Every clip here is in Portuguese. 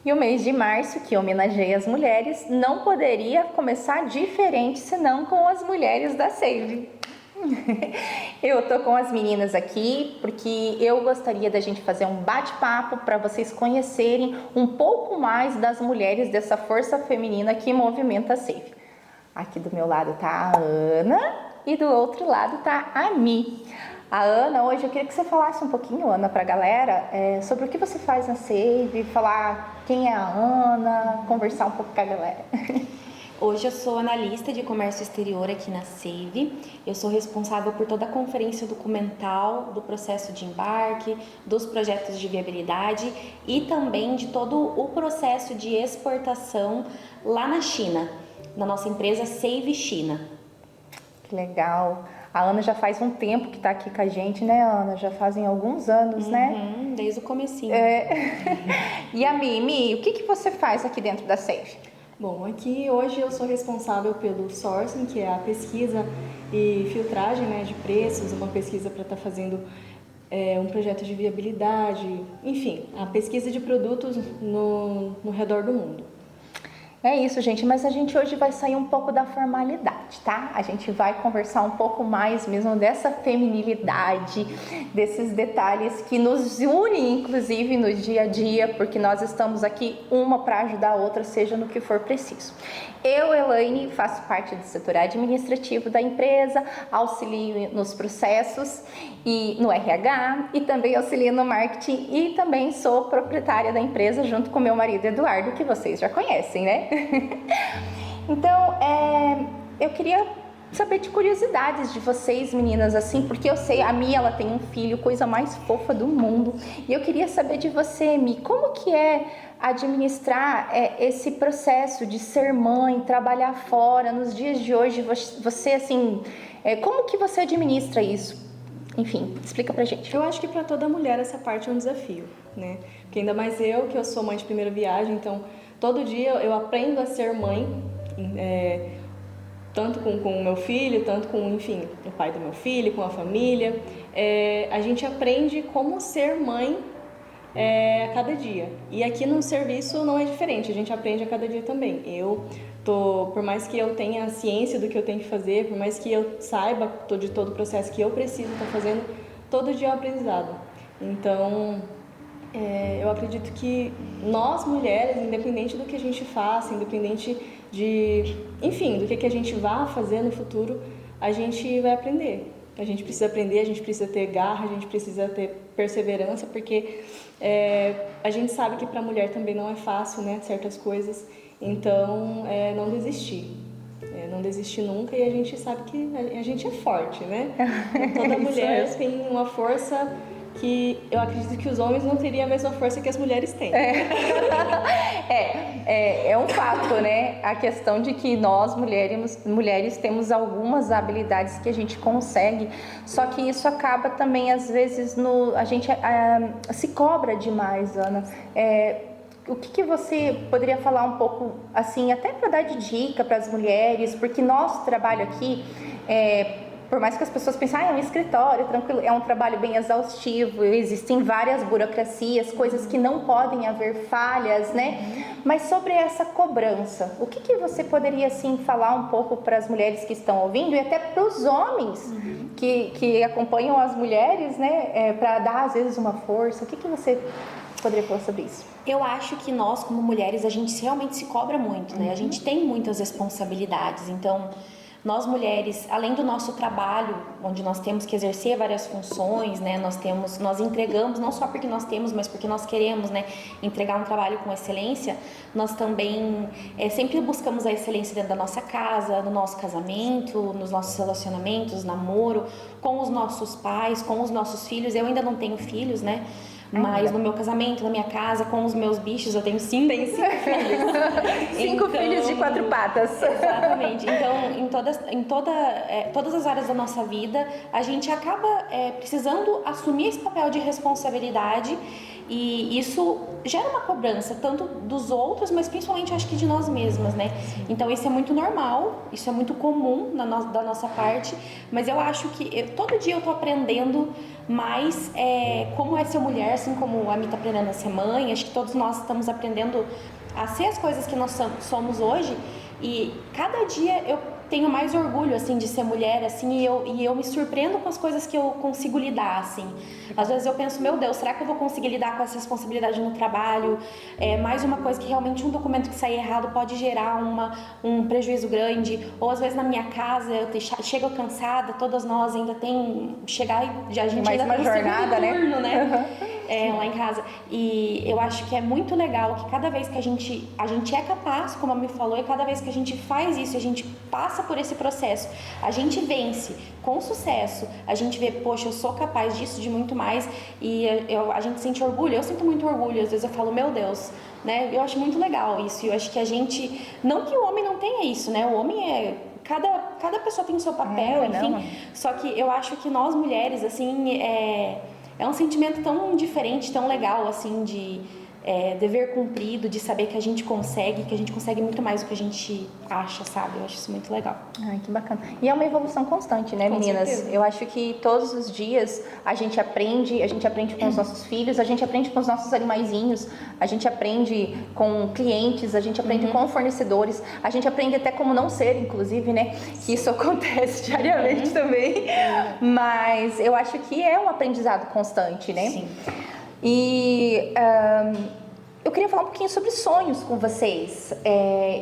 E o mês de março, que homenageia as mulheres, não poderia começar diferente senão com as mulheres da Save. Eu tô com as meninas aqui porque eu gostaria da gente fazer um bate-papo para vocês conhecerem um pouco mais das mulheres dessa força feminina que movimenta a Save. Aqui do meu lado tá a Ana e do outro lado tá a Mi. A Ana, hoje eu queria que você falasse um pouquinho, Ana, pra galera, sobre o que você faz na Save, falar quem é a Ana, conversar um pouco com a galera. Hoje eu sou analista de comércio exterior aqui na Save. Eu sou responsável por toda a conferência documental do processo de embarque, dos projetos de viabilidade e também de todo o processo de exportação lá na China, na nossa empresa Save China. Que legal. A Ana já faz um tempo que está aqui com a gente, né, Ana? Já fazem alguns anos, né? Desde o comecinho. E a Mimi, o que você faz aqui dentro da Save? Bom, aqui hoje eu sou responsável pelo sourcing, que é a pesquisa e filtragem, né, de preços, uma pesquisa para estar fazendo um projeto de viabilidade, enfim, a pesquisa de produtos no redor do mundo. É isso, gente, mas a gente hoje vai sair um pouco da formalidade, tá? A gente vai conversar um pouco mais mesmo dessa feminilidade, desses detalhes que nos unem, inclusive, no dia a dia, porque nós estamos aqui uma para ajudar a outra, seja no que for preciso. Eu, Elaine, faço parte do setor administrativo da empresa, auxilio nos processos e no RH e também auxilio no marketing e também sou proprietária da empresa junto com meu marido Eduardo, que vocês já conhecem, né? Então, eu queria saber de curiosidades de vocês, meninas, assim, porque eu sei, a Mia, ela tem um filho, coisa mais fofa do mundo, e eu queria saber de você, Mi, como que é administrar esse processo de ser mãe, trabalhar fora, nos dias de hoje, você assim, como que você administra isso? Enfim, explica pra gente. Eu acho que para toda mulher essa parte é um desafio, né? Porque ainda mais eu, que eu sou mãe de primeira viagem, então todo dia eu aprendo a ser mãe, tanto com o meu filho, tanto com, enfim, o pai do meu filho, com a família. A gente aprende como ser mãe a cada dia. E aqui no serviço não é diferente, a gente aprende a cada dia também. Por mais que eu tenha ciência do que eu tenho que fazer, por mais que eu saiba de todo o processo que eu preciso estar fazendo, todo dia é um aprendizado. Então, eu acredito que nós mulheres, independente do que a gente faça, independente enfim, do que a gente vá fazer no futuro, a gente vai aprender. A gente precisa aprender, a gente precisa ter garra, a gente precisa ter perseverança, porque a gente sabe que para a mulher também não é fácil, né, certas coisas. Então, não desistir. Não desistir nunca, e a gente sabe que a gente é forte, né? Toda mulher tem uma força que eu acredito que os homens não teriam a mesma força que as mulheres têm. É um fato, né? A questão de que nós, mulheres temos algumas habilidades que a gente consegue, só que isso acaba também, às vezes, a gente se cobra demais, Ana. O que você poderia falar um pouco, assim, até para dar de dica para as mulheres, porque nosso trabalho aqui, por mais que as pessoas pensem, é um escritório, tranquilo, é um trabalho bem exaustivo, existem várias burocracias, coisas que não podem haver falhas, né? Mas sobre essa cobrança, o que você poderia, assim, falar um pouco para as mulheres que estão ouvindo e até para os homens que acompanham as mulheres, né? Para dar, às vezes, uma força, o que você poderia falar sobre isso? Eu acho que nós, como mulheres, a gente realmente se cobra muito, né? A gente tem muitas responsabilidades, então nós mulheres, além do nosso trabalho, onde nós temos que exercer várias funções, né? Nós entregamos, não só porque nós temos, mas porque nós queremos, né? Entregar um trabalho com excelência. Nós também sempre buscamos a excelência dentro da nossa casa, no nosso casamento, nos nossos relacionamentos, namoro, com os nossos pais, com os nossos filhos. Eu ainda não tenho filhos, né? Mas no meu casamento, na minha casa, com os meus bichos, eu tenho 5 filhos. 5 filhos de 4 patas. Exatamente. Então, em todas as áreas da nossa vida, a gente acaba precisando assumir esse papel de responsabilidade E isso gera uma cobrança, tanto dos outros, mas principalmente acho que de nós mesmas, né? Então isso é muito normal, isso é muito comum da nossa parte, mas eu acho que todo dia eu tô aprendendo mais como é ser mulher, assim como a Mi tá aprendendo a ser mãe. Acho que todos nós estamos aprendendo a ser as coisas que nós somos hoje, e cada dia eu tenho mais orgulho, assim, de ser mulher, assim, e eu me surpreendo com as coisas que eu consigo lidar, assim. Às vezes eu penso, meu Deus, será que eu vou conseguir lidar com essa responsabilidade no trabalho? Mais uma coisa que realmente um documento que sair errado pode gerar um prejuízo grande. Ou às vezes na minha casa, eu chego cansada, todas nós ainda tem... Chegar e a gente mais ainda uma tem um jornada, segundo turno, né? Uhum. Lá em casa. E eu acho que é muito legal que cada vez que a gente é capaz, como a Mi falou, e cada vez que a gente faz isso, a gente passa por esse processo, a gente vence com sucesso, a gente vê, poxa, eu sou capaz disso, de muito mais, e a gente sente orgulho. Eu sinto muito orgulho, às vezes eu falo, meu Deus, né? Eu acho muito legal isso, eu acho que a gente, não que o homem não tenha isso, né? O homem cada pessoa tem o seu papel, enfim, não. Só que eu acho que nós mulheres, assim, é um sentimento tão diferente, tão legal, assim, de dever cumprido, de saber que a gente consegue muito mais do que a gente acha, sabe? Eu acho isso muito legal. Ai, que bacana. E é uma evolução constante, né, Com meninas? certeza. Eu acho que todos os dias a gente aprende com os nossos filhos, a gente aprende com os nossos animaizinhos, a gente aprende com clientes, a gente aprende com fornecedores, a gente aprende até como não ser, inclusive, né? Que isso acontece diariamente também. Mas eu acho que é um aprendizado constante, né? Sim. E eu queria falar um pouquinho sobre sonhos com vocês.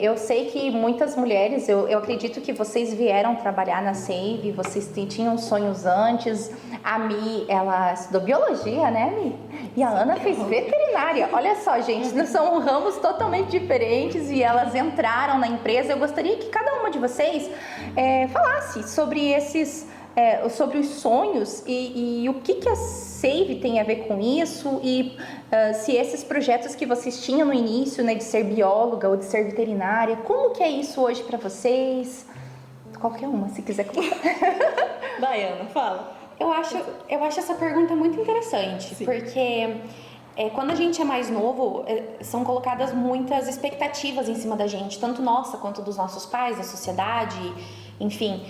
Eu sei que muitas mulheres, eu acredito que vocês vieram trabalhar na Save, vocês tinham sonhos antes. A Mi, ela estudou biologia, né, Mi? E a Ana fez veterinária. Olha só, gente, são ramos totalmente diferentes e elas entraram na empresa. Eu gostaria que cada uma de vocês falasse sobre sobre os sonhos e o que a Save tem a ver com isso, e se esses projetos que vocês tinham no início, né, de ser bióloga ou de ser veterinária, como que é isso hoje para vocês? Qualquer uma, se quiser contar. Daiana, fala. Eu acho essa pergunta muito interessante, Sim. porque quando a gente é mais novo, são colocadas muitas expectativas em cima da gente, tanto nossa quanto dos nossos pais, da sociedade, enfim,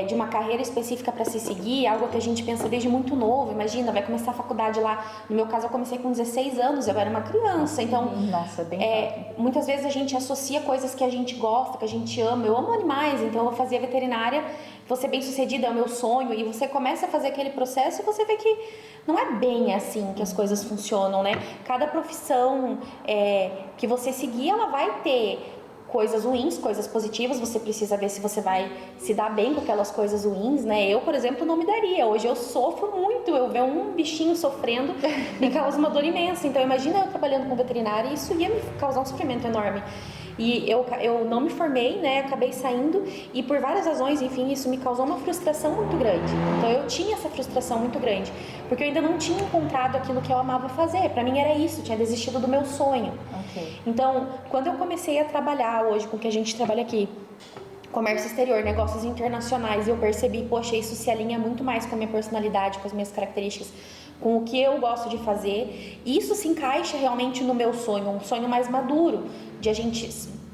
de uma carreira específica para se seguir, algo que a gente pensa desde muito novo. Imagina, vai começar a faculdade lá. No meu caso, eu comecei com 16 anos, eu era uma criança, então Nossa, bem muitas vezes a gente associa coisas que a gente gosta, que a gente ama. Eu amo animais, então eu fazia veterinária, vou ser bem sucedida, é o meu sonho, e você começa a fazer aquele processo e você vê que não é bem assim que as coisas funcionam, né? Cada profissão que você seguir, ela vai ter coisas ruins, coisas positivas. Você precisa ver se você vai se dar bem com aquelas coisas ruins, né? Eu, por exemplo, não me daria. Hoje eu sofro muito. Eu ver um bichinho sofrendo me causa uma dor imensa. Então imagina eu trabalhando com veterinária, isso ia me causar um sofrimento enorme. E eu não me formei, né? Acabei saindo, e por várias razões, enfim, isso me causou uma frustração muito grande. Então eu tinha essa frustração muito grande, porque eu ainda não tinha encontrado aquilo que eu amava fazer. Pra mim era isso, eu tinha desistido do meu sonho. Ok. Então, quando eu comecei a trabalhar hoje com o que a gente trabalha aqui, comércio exterior, negócios internacionais, eu percebi, poxa, isso se alinha muito mais com a minha personalidade, com as minhas características, com o que eu gosto de fazer. Isso se encaixa realmente no meu sonho, um sonho mais maduro,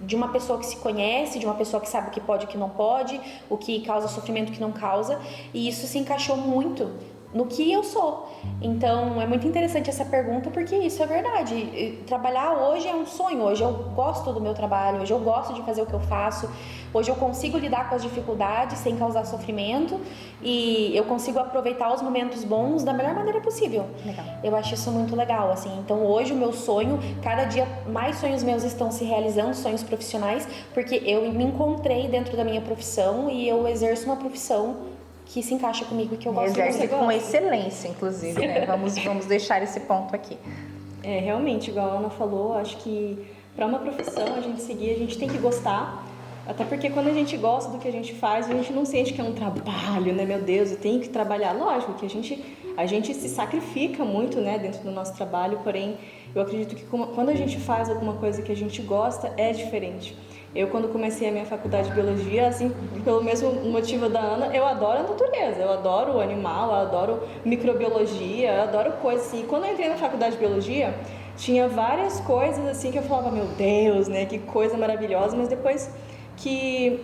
de uma pessoa que se conhece, de uma pessoa que sabe o que pode e o que não pode, o que causa sofrimento e o que não causa, e isso se encaixou muito no que eu sou. Então é muito interessante essa pergunta, porque isso é verdade. Trabalhar hoje é um sonho. Hoje eu gosto do meu trabalho, hoje eu gosto de fazer o que eu faço, hoje eu consigo lidar com as dificuldades sem causar sofrimento, e eu consigo aproveitar os momentos bons da melhor maneira possível. Legal. Eu acho isso muito legal, assim. Então hoje o meu sonho, cada dia mais sonhos meus estão se realizando, sonhos profissionais, porque eu me encontrei dentro da minha profissão e eu exerço uma profissão que se encaixa comigo, que eu gosto de Exerce fazer. com excelência, inclusive, né? Vamos deixar esse ponto aqui. Realmente, igual a Ana falou, acho que para uma profissão a gente seguir, a gente tem que gostar. Até porque quando a gente gosta do que a gente faz, a gente não sente que é um trabalho, né? Meu Deus, eu tenho que trabalhar. Lógico que a gente A gente se sacrifica muito, né, dentro do nosso trabalho, porém, eu acredito que quando a gente faz alguma coisa que a gente gosta, é diferente. Eu, quando comecei a minha faculdade de biologia, assim, pelo mesmo motivo da Ana, eu adoro a natureza, eu adoro o animal, eu adoro microbiologia, eu adoro coisas assim. E quando eu entrei na faculdade de biologia, tinha várias coisas assim que eu falava, meu Deus, né, que coisa maravilhosa, mas depois que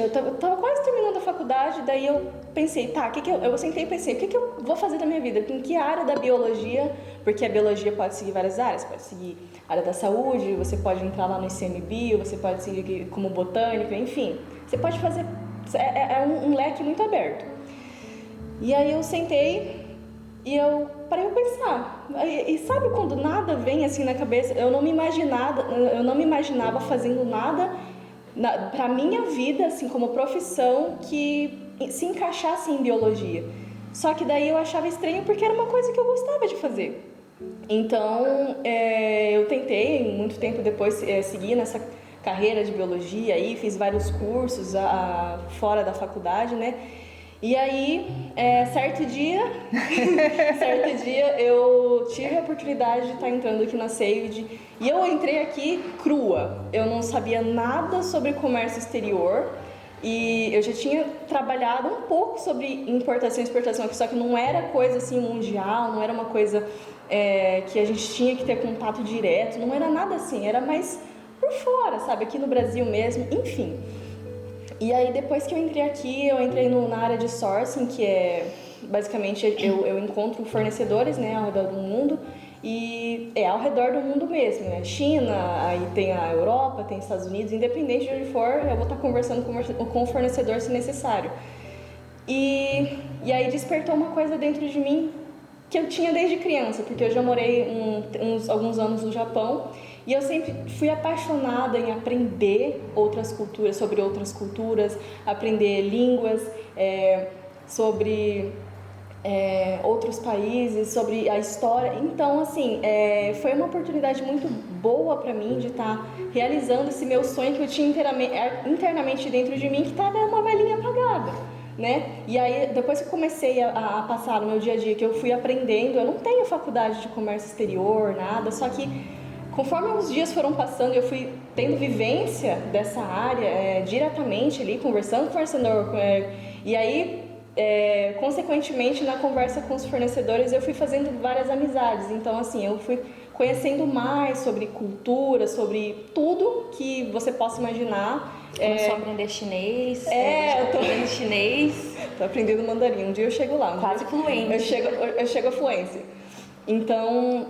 eu tava quase terminando a faculdade, daí eu pensei, tá, eu sentei e pensei, o que eu vou fazer da minha vida? Em que área da biologia? Porque a biologia pode seguir várias áreas, pode seguir a área da saúde, você pode entrar lá no ICMBio, você pode seguir como botânico, enfim, você pode fazer, é um leque muito aberto. E aí eu sentei e eu parei pra pensar, e sabe quando nada vem assim na cabeça? Eu não me imaginava fazendo nada para minha vida, assim, como profissão, que se encaixasse em biologia. Só que daí eu achava estranho porque era uma coisa que eu gostava de fazer. Então, eu tentei, muito tempo depois, seguir nessa carreira de biologia aí, fiz vários cursos fora da faculdade, né? E aí, certo dia eu tive a oportunidade de estar entrando aqui na Saved e eu entrei aqui crua. Eu não sabia nada sobre comércio exterior e eu já tinha trabalhado um pouco sobre importação e exportação aqui, só que não era coisa assim mundial, não era uma coisa que a gente tinha que ter contato direto, não era nada assim, era mais por fora, sabe? Aqui no Brasil mesmo, enfim. E aí, depois que eu entrei aqui, eu entrei na área de sourcing, que é, basicamente, eu encontro fornecedores, né, ao redor do mundo, e é ao redor do mundo mesmo, né, China, aí tem a Europa, tem Estados Unidos, independente de onde for, eu vou estar conversando com o fornecedor se necessário. E aí despertou uma coisa dentro de mim que eu tinha desde criança, porque eu já morei alguns anos no Japão, e eu sempre fui apaixonada em aprender sobre outras culturas, aprender línguas, sobre outros países, sobre a história. Então, assim, foi uma oportunidade muito boa para mim de estar realizando esse meu sonho que eu tinha internamente dentro de mim, que estava uma velhinha apagada, né? E aí, depois que eu comecei a passar no meu dia a dia, que eu fui aprendendo, eu não tenho faculdade de comércio exterior, nada, só que conforme os dias foram passando, eu fui tendo vivência dessa área diretamente ali, conversando com o fornecedor. E aí, consequentemente, na conversa com os fornecedores, eu fui fazendo várias amizades. Então, assim, eu fui conhecendo mais sobre cultura, sobre tudo que você possa imaginar. Começou a aprender chinês. Eu tô aprendendo chinês. Tô aprendendo mandarim. Um dia eu chego lá. Quase fluente. Eu chego à fluência. Então,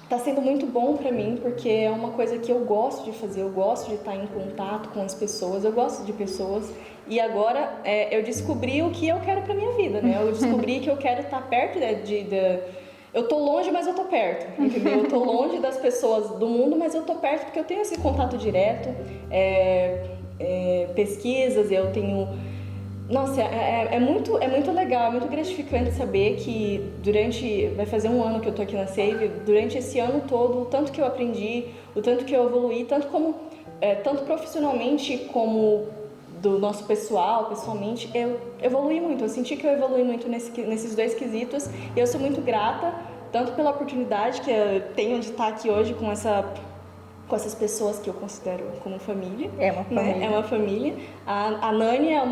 tá sendo muito bom pra mim, porque é uma coisa que eu gosto de fazer, eu gosto de estar em contato com as pessoas, eu gosto de pessoas. E agora eu descobri o que eu quero pra minha vida, né? Eu descobri que eu quero estar perto eu tô longe, mas eu tô perto, entendeu? Eu tô longe das pessoas do mundo, mas eu tô perto porque eu tenho esse contato direto, pesquisas, eu tenho... Nossa, é muito legal, é muito gratificante saber que vai fazer um ano que eu tô aqui na Save, durante esse ano todo, o tanto que eu aprendi, o tanto que eu evoluí, tanto profissionalmente como do nosso pessoalmente, eu evolui muito, eu senti que eu evolui muito nesses dois quesitos, e eu sou muito grata, tanto pela oportunidade que eu tenho de estar aqui hoje com essas pessoas que eu considero como família. É uma família. Né? É uma família. A Nani é a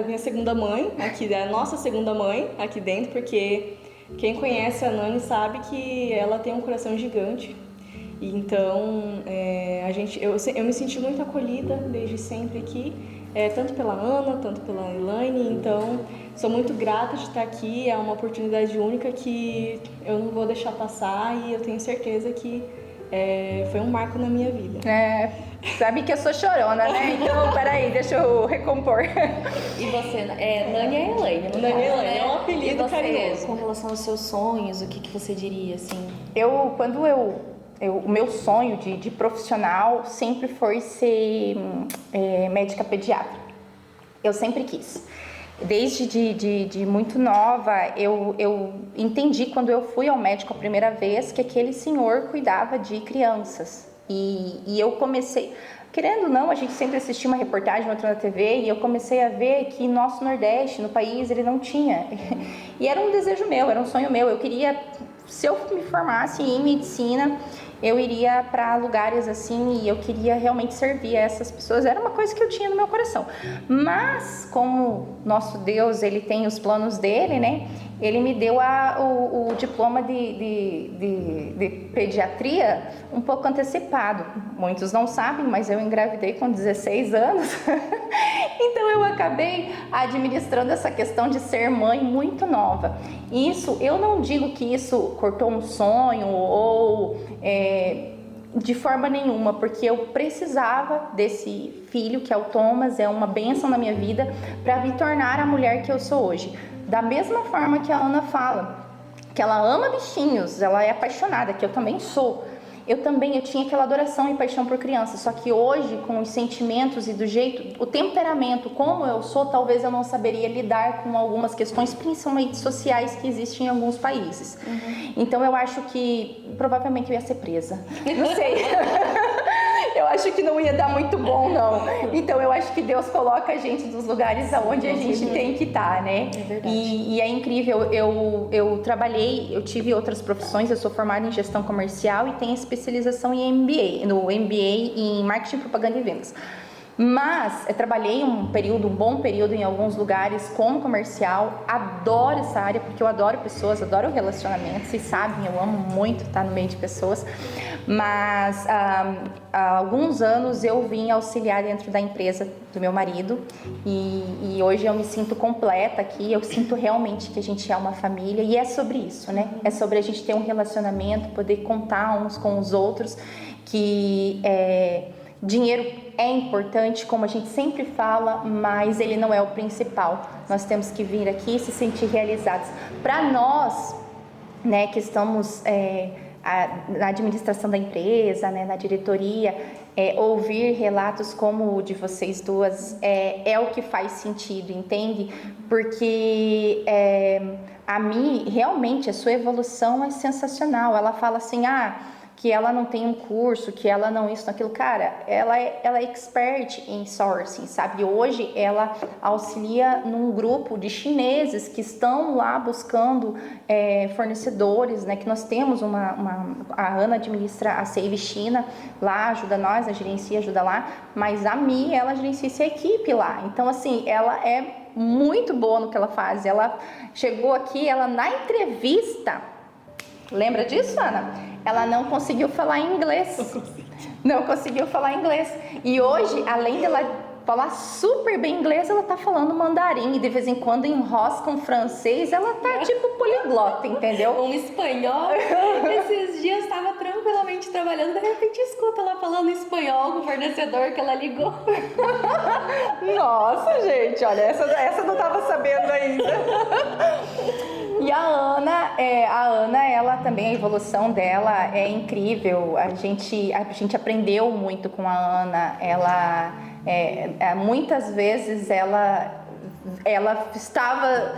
minha segunda mãe, aqui, é a nossa segunda mãe aqui dentro, porque quem conhece a Nani sabe que ela tem um coração gigante. Então, eu me senti muito acolhida desde sempre aqui, tanto pela Ana, tanto pela Elaine. Então, sou muito grata de estar aqui. É uma oportunidade única que eu não vou deixar passar e eu tenho certeza que foi um marco na minha vida. Sabe que eu sou chorona, né? Então, peraí, deixa eu recompor. E você, Nani é Elaine, no Nani caso, é um apelido e você, carinhoso. com relação aos seus sonhos, o que você diria, assim? O meu sonho de profissional sempre foi ser médica pediatra. Eu sempre quis. Desde de muito nova, eu entendi quando eu fui ao médico a primeira vez que aquele senhor cuidava de crianças. E eu comecei, querendo ou não, a gente sempre assistia uma reportagem, outra na TV, e eu comecei a ver que nosso Nordeste, no país, ele não tinha. E era um desejo meu, era um sonho meu. Eu queria, se eu me formasse em medicina, eu iria para lugares assim e eu queria realmente servir a essas pessoas. Era uma coisa que eu tinha no meu coração. Mas, como nosso Deus, ele tem os planos dele, né? Ele me deu o diploma de pediatria um pouco antecipado. Muitos não sabem, mas eu engravidei com 16 anos. Então eu acabei administrando essa questão de ser mãe muito nova. Isso, eu não digo que isso cortou um sonho ou de forma nenhuma, porque eu precisava desse filho, que é o Thomas, é uma bênção na minha vida, para me tornar a mulher que eu sou hoje. Da mesma forma que a Ana fala, que ela ama bichinhos, ela é apaixonada, que eu também sou. Eu tinha aquela adoração e paixão por criança, só que hoje, com os sentimentos e do jeito, o temperamento, como eu sou, talvez eu não saberia lidar com algumas questões, principalmente sociais, que existem em alguns países. Então eu acho que provavelmente eu ia ser presa, não sei. Eu acho que não ia dar muito bom, não. Então eu acho que Deus coloca a gente nos lugares aonde a gente tem que estar, né? É verdade. E é incrível, eu trabalhei, eu tive outras profissões, eu sou formada em gestão comercial e tenho especialização em MBA, no MBA em marketing, propaganda e vendas. Mas eu trabalhei um bom período em alguns lugares como comercial, adoro essa área porque eu adoro pessoas, adoro relacionamento, vocês sabem, eu amo muito estar no meio de pessoas, mas há alguns anos eu vim auxiliar dentro da empresa do meu marido e hoje eu me sinto completa aqui, eu sinto realmente que a gente é uma família e é sobre isso, né? É sobre a gente ter um relacionamento, poder contar uns com os outros, que dinheiro é importante, como a gente sempre fala, mas ele não é o principal. Nós temos que vir aqui e se sentir realizados. Para nós, né, que estamos na administração da empresa, né, na diretoria, ouvir relatos como o de vocês duas é o que faz sentido, entende? Porque a Mi, realmente, a sua evolução é sensacional. Ela fala assim, que ela não tem um curso, que ela não isso, aquilo. Cara, ela é expert em sourcing, sabe? Hoje ela auxilia num grupo de chineses que estão lá buscando fornecedores, né? Que nós temos a Ana administra a Save China, lá ajuda nós, a gerencia ajuda lá, mas a Mi, ela gerencia essa equipe lá. Então, assim, ela é muito boa no que ela faz. Ela chegou aqui, ela na entrevista, lembra disso, Ana? Ela não conseguiu falar inglês. Não conseguiu falar inglês. E hoje, além dela falar super bem inglês, ela tá falando mandarim. E de vez em quando enrosca um francês. Ela tá tipo poliglota, entendeu? Um espanhol. Esses dias estava tranquilamente trabalhando, de repente escuta ela falando espanhol com o fornecedor que ela ligou. Nossa, gente, olha, essa eu não tava sabendo ainda. E a Ana, ela também, a evolução dela é incrível. A gente aprendeu muito com a Ana. Ela, muitas vezes, ela estava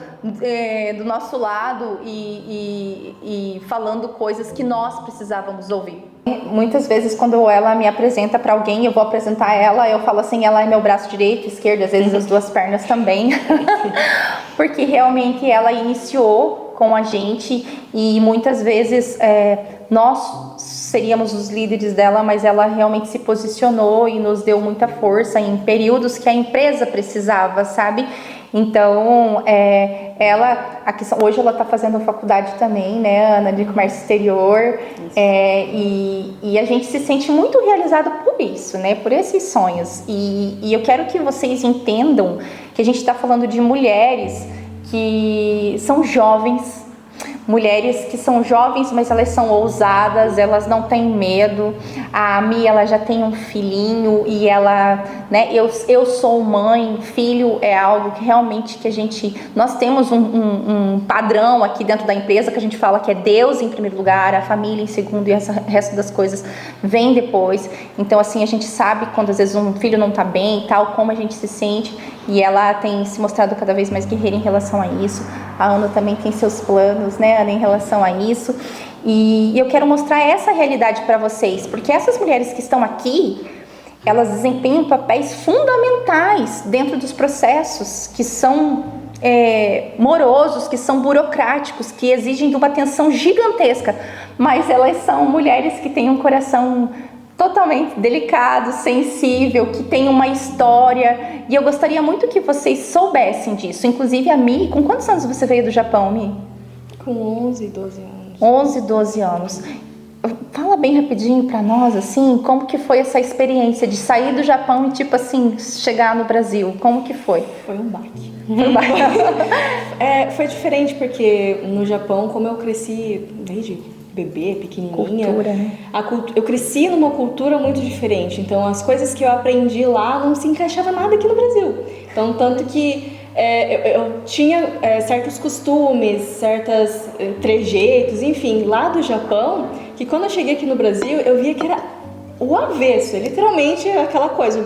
do nosso lado e falando coisas que nós precisávamos ouvir. Muitas vezes, quando ela me apresenta para alguém, eu vou apresentar ela, eu falo assim, ela é meu braço direito, esquerdo, às vezes as duas pernas também, porque realmente ela iniciou com a gente e muitas vezes nós seríamos os líderes dela, mas ela realmente se posicionou e nos deu muita força em períodos que a empresa precisava, sabe? Então, hoje ela está fazendo faculdade também, né, Ana, de comércio exterior, e a gente se sente muito realizado por isso, né, por esses sonhos. E eu quero que vocês entendam que a gente está falando de mulheres que são jovens, mulheres que são jovens, mas elas são ousadas, elas não têm medo. A Mi, ela já tem um filhinho e ela, né, eu sou mãe, filho é algo que realmente nós temos um padrão aqui dentro da empresa que a gente fala que é Deus em primeiro lugar, a família em segundo e o resto das coisas vem depois. Então, assim, a gente sabe quando às vezes um filho não tá bem e tal, como a gente se sente, e ela tem se mostrado cada vez mais guerreira em relação a isso. A Ana também tem seus planos, né, Ana, em relação a isso. E eu quero mostrar essa realidade para vocês, porque essas mulheres que estão aqui, elas desempenham papéis fundamentais dentro dos processos que são morosos, que são burocráticos, que exigem de uma atenção gigantesca, mas elas são mulheres que têm um coração totalmente delicado, sensível, que tem uma história, e eu gostaria muito que vocês soubessem disso. Inclusive a Mi, com quantos anos você veio do Japão, Mi? Com 11, 12 anos. 11, 12 anos. Fala bem rapidinho pra nós, assim, como que foi essa experiência de sair do Japão e, tipo assim, chegar no Brasil? Como que foi? Foi um baque. Foi diferente porque no Japão, como eu cresci desde bebê, pequenininha, Cultura, né? eu cresci numa cultura muito diferente. Então, as coisas que eu aprendi lá não se encaixava nada aqui no Brasil. Então, tanto que eu tinha certos costumes, certos trejeitos, enfim, lá do Japão, que quando eu cheguei aqui no Brasil, eu via que era o avesso, literalmente aquela coisa,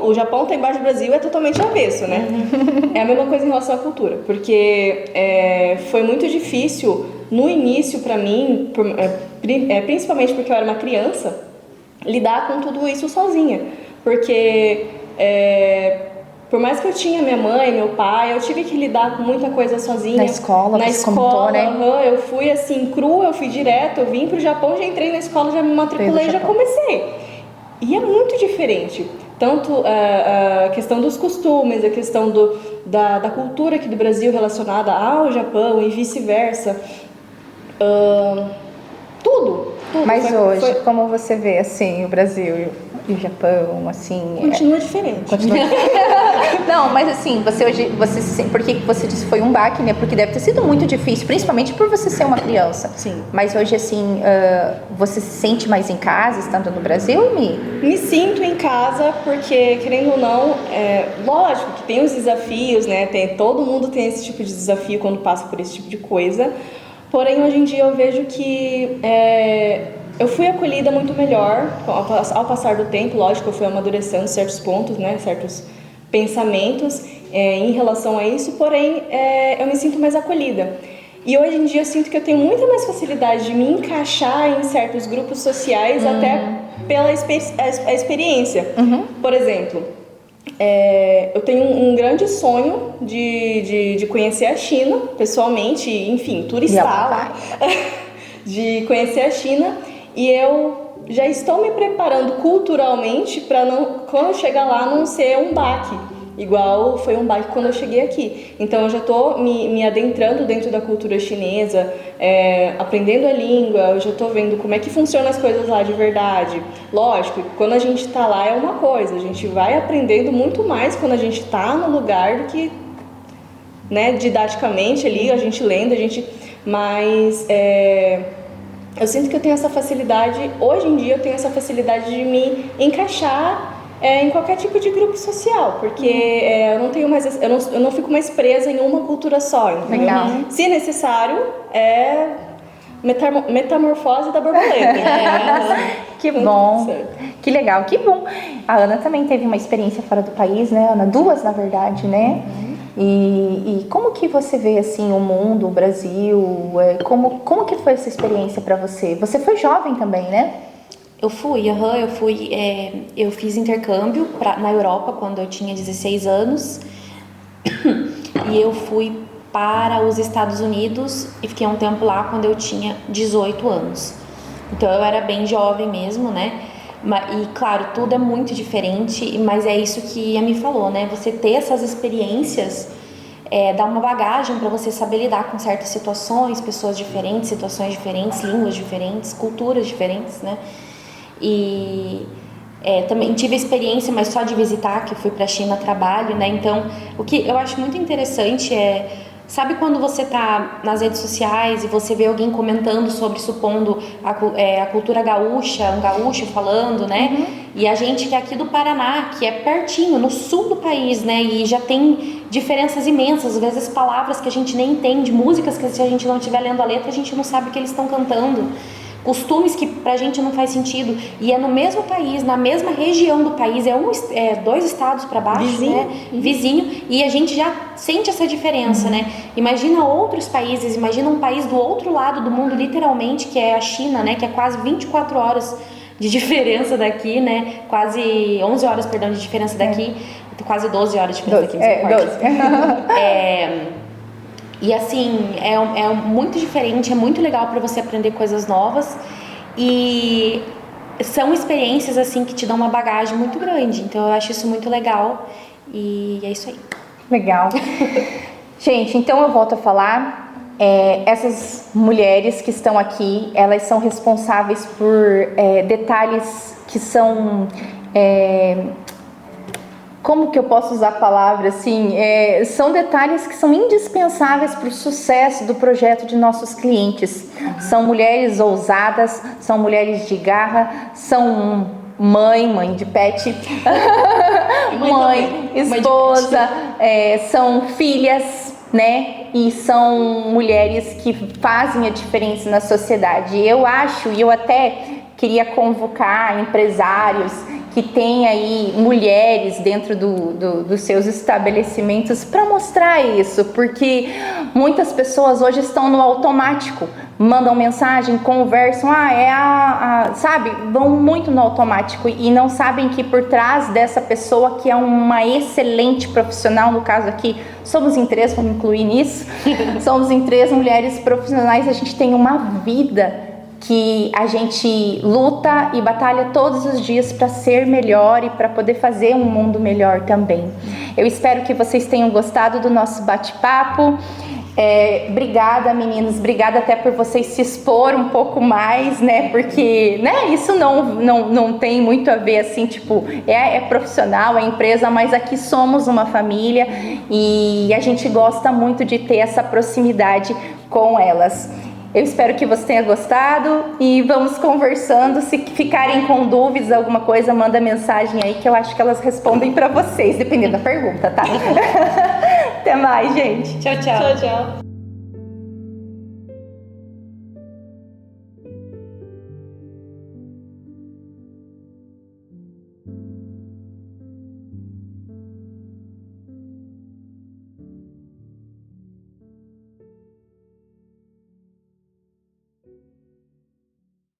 o Japão tá embaixo do Brasil, é totalmente avesso, né? É a mesma coisa em relação à cultura, porque foi muito difícil no início pra mim, principalmente porque eu era uma criança, lidar com tudo isso sozinha, porque por mais que eu tinha minha mãe, meu pai, eu tive que lidar com muita coisa sozinha. Na escola, você comentou, né? Eu fui assim, crua, eu fui direto, eu vim pro Japão, já entrei na escola, já me matriculei e já comecei. E é muito diferente. Tanto a questão dos costumes, a questão da cultura aqui do Brasil relacionada ao Japão e vice-versa. Tudo. Mas hoje, como você vê, assim, o Brasil e o Japão, assim... Continua diferente. Não, mas assim, por que você disse que foi um baque, né? Porque deve ter sido muito difícil, principalmente por você ser uma criança. Sim. Mas hoje, assim, você se sente mais em casa estando no Brasil, Mi? Me sinto em casa porque, querendo ou não, lógico que tem os desafios, né? Todo mundo tem esse tipo de desafio quando passa por esse tipo de coisa. Porém, hoje em dia eu vejo que eu fui acolhida muito melhor ao passar do tempo. Lógico, eu fui amadurecendo certos pontos, né? Certos pensamentos em relação a isso. Porém, eu me sinto mais acolhida. E hoje em dia eu sinto que eu tenho muita mais facilidade de me encaixar em certos grupos sociais, até pela experiência. Por exemplo, eu tenho um grande sonho de conhecer a China pessoalmente, enfim, turistar, de conhecer a China, e eu já estou me preparando culturalmente para quando eu chegar lá não ser um baque, igual foi um baque quando eu cheguei aqui. Então eu já estou me adentrando dentro da cultura chinesa, aprendendo a língua, eu já estou vendo como é que funcionam as coisas lá de verdade. Lógico, quando a gente está lá é uma coisa, a gente vai aprendendo muito mais quando a gente está no lugar do que, né, didaticamente ali, a gente lendo, mas eu sinto que eu tenho essa facilidade, hoje em dia eu tenho essa facilidade de me encaixar em qualquer tipo de grupo social, porque eu não tenho mais, eu não fico mais presa em uma cultura só, entendeu? Legal. Se necessário, metamorfose da borboleta. Que bom, que legal, que bom. A Ana também teve uma experiência fora do país, né, Ana? 2, na verdade, né? E como que você vê, assim, o mundo, o Brasil? Como que foi essa experiência para você? Você foi jovem também, né? Eu fiz intercâmbio na Europa quando eu tinha 16 anos e eu fui para os Estados Unidos e fiquei um tempo lá quando eu tinha 18 anos. Então eu era bem jovem mesmo, né? E claro, tudo é muito diferente, mas é isso que a Mi falou, né? Você ter essas experiências dá uma bagagem para você saber lidar com certas situações, pessoas diferentes, situações diferentes, línguas diferentes, culturas diferentes, né? E também tive experiência, mas só de visitar, que eu fui para a China a trabalho, né? Então, o que eu acho muito interessante sabe quando você tá nas redes sociais e você vê alguém comentando sobre, supondo, a cultura gaúcha, um gaúcho falando, né? E a gente que é aqui do Paraná, que é pertinho, no sul do país, né? E já tem diferenças imensas, às vezes palavras que a gente nem entende, músicas que se a gente não estiver lendo a letra, a gente não sabe o que eles estão cantando. costumes que pra gente não faz sentido, e é no mesmo país, na mesma região do país, é 2 estados para baixo, Vizinho. né? Vizinho, e a gente já sente essa diferença, né? Imagina outros países, imagina um país do outro lado do mundo, literalmente, que é a China, né? Que é quase 24 horas de diferença daqui, né? Quase 11 horas, perdão, de diferença daqui, quase 12 horas de diferença 12, daqui. 12. E assim, é muito diferente, é muito legal para você aprender coisas novas e são experiências assim que te dão uma bagagem muito grande. Então eu acho isso muito legal e é isso aí. Legal. Gente, então eu volto a falar. Essas mulheres que estão aqui, elas são responsáveis por detalhes que são... como que eu posso usar a palavra assim? São detalhes que são indispensáveis para o sucesso do projeto de nossos clientes. São mulheres ousadas, são mulheres de garra, são mãe de pet, mãe, esposa, são filhas, né? E são mulheres que fazem a diferença na sociedade. Eu acho, e eu até queria convocar empresários que tem aí mulheres dentro dos seus estabelecimentos para mostrar isso, porque muitas pessoas hoje estão no automático, mandam mensagem, conversam, sabe, vão muito no automático e não sabem que por trás dessa pessoa que é uma excelente profissional, no caso aqui, somos em 3, vamos incluir nisso, somos em 3 mulheres profissionais, a gente tem uma vida que a gente luta e batalha todos os dias para ser melhor e para poder fazer um mundo melhor também. Eu espero que vocês tenham gostado do nosso bate-papo. Obrigada, meninos, obrigada até por vocês se expor um pouco mais, né? Porque, né, isso não tem muito a ver assim, tipo, é profissional, é empresa, mas aqui somos uma família e a gente gosta muito de ter essa proximidade com elas. Eu espero que você tenha gostado e vamos conversando. Se ficarem com dúvidas, alguma coisa, manda mensagem aí que eu acho que elas respondem para vocês, dependendo da pergunta, tá? Até mais, gente. Tchau, tchau. Tchau, tchau.